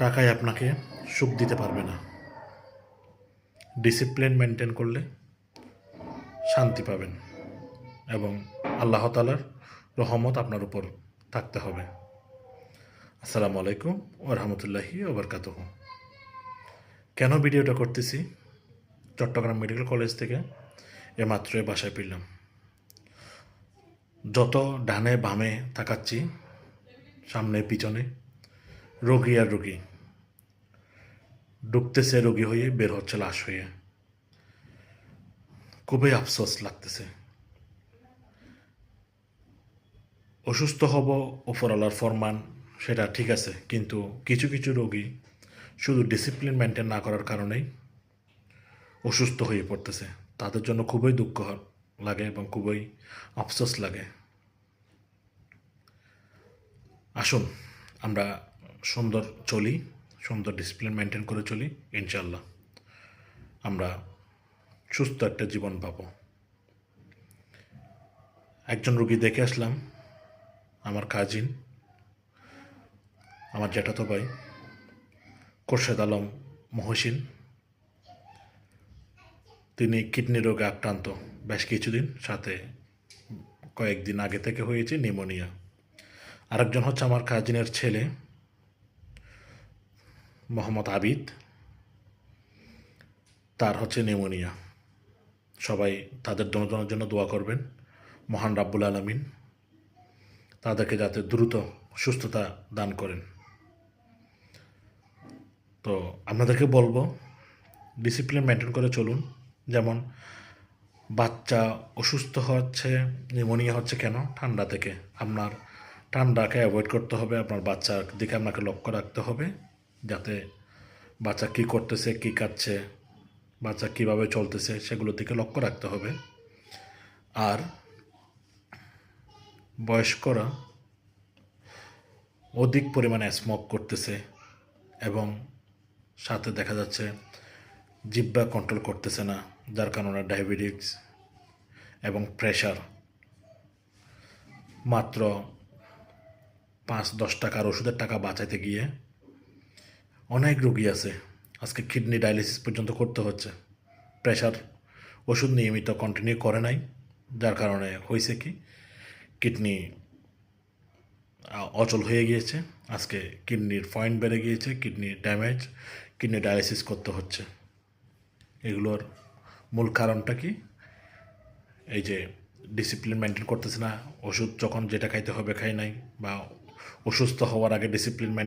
টাকায় আপনাকে সুখ দিতে পারবে না। ডিসিপ্লিন মেনটেন করলে শান্তি পাবেন এবং আল্লাহ তাআলার রহমত আপনার উপর থাকতে হবে। আসসালামু আলাইকুম ওয়া রাহমাতুল্লাহি ওয়া বারাকাতুহু। কেন ভিডিওটা করতেছি? চট্টগ্রাম মেডিকেল কলেজ থেকে মাত্রই বাসায় ফিরলাম। যত ডানে বামে তাকাচ্ছি, সামনে পিছনে রোগী আর রোগী, ঢুকতেছে রোগী হয়ে, বের হচ্ছে লাশ হয়ে। খুবই আফসোস লাগতেছে। অসুস্থ হব উপরওয়ালার ফরমান, সেটা ঠিক আছে, কিন্তু কিছু কিছু রোগী শুধু ডিসিপ্লিন মেনটেন না করার কারণেই অসুস্থ হয়ে পড়তেছে। তাদের জন্য খুবই দুঃখ লাগে এবং খুবই আফসোস লাগে। আসুন আমরা সুন্দর চলি, সুন্দর ডিসিপ্লিন মেনটেন করে চলি, ইনশাল্লাহ আমরা সুস্থ একটা জীবন পাবো। একজন রুগী দেখে আসলাম, আমার কাজিন, আমার জ্যাঠাতো ভাই খোরশেদ আলম মহসিন। তিনি কিডনি রোগে আক্রান্ত বেশ কিছুদিন, সাথে কয়েকদিন আগে থেকে হয়েছে নিউমোনিয়া। আরেকজন হচ্ছে আমার কাজিনের ছেলে মোহাম্মদ আবিদ, তার হচ্ছে নিউমোনিয়া। সবাই তাদের দুজনের জন্য দোয়া করবেন, মহান রাব্বুল আলামিন তাদেরকে যাতে দ্রুত সুস্থতা দান করেন। তো আপনাদেরকে বলবো ডিসিপ্লিন মেনটেন করে চলুন। যেমন বাচ্চা অসুস্থ হচ্ছে, নিউমোনিয়া হচ্ছে কেন? ঠান্ডা থেকে। আপনার ঠান্ডাকে অ্যাভয়েড করতে হবে, আপনার বাচ্চার দিকে আপনাকে লক্ষ্য রাখতে হবে, যাতে বাচ্চা কী করতেছে, কী খাচ্ছে, বাচ্চা কীভাবে চলতেছে, সেগুলোর দিকে লক্ষ্য রাখতে হবে। আর বয়স্করা অধিক পরিমাণে স্মোক করতেছে এবং সাথে দেখা যাচ্ছে জিহ্বা কন্ট্রোল করতেছে না, যার কারণে ডায়াবেটিস এবং প্রেশার। মাত্র 5-10 টাকার ওষুধের টাকা বাঁচাইতে গিয়ে অনেক রোগী আছে আজকে কিডনি ডায়ালিসিস পর্যন্ত করতে হচ্ছে। প্রেশার ওষুধ নিয়মিত কন্টিনিউ করে নাই, যার কারণে হয়েছে কি কিডনি অচল হয়ে গিয়েছে। আজকে কিডনির পয়েন্ট বেড়ে গিয়েছে, কিডনি ড্যামেজ, কিডনি ডায়ালিসিস করতে হচ্ছে। এগুলোর মূল কারণটা কি? এই যে ডিসিপ্লিন মেনটেন করতেছে না, ওষুধ যখন যেটা খাইতে হবে খাই নাই, বা অসুস্থ হওয়ার আগে ডিসিপ্লিন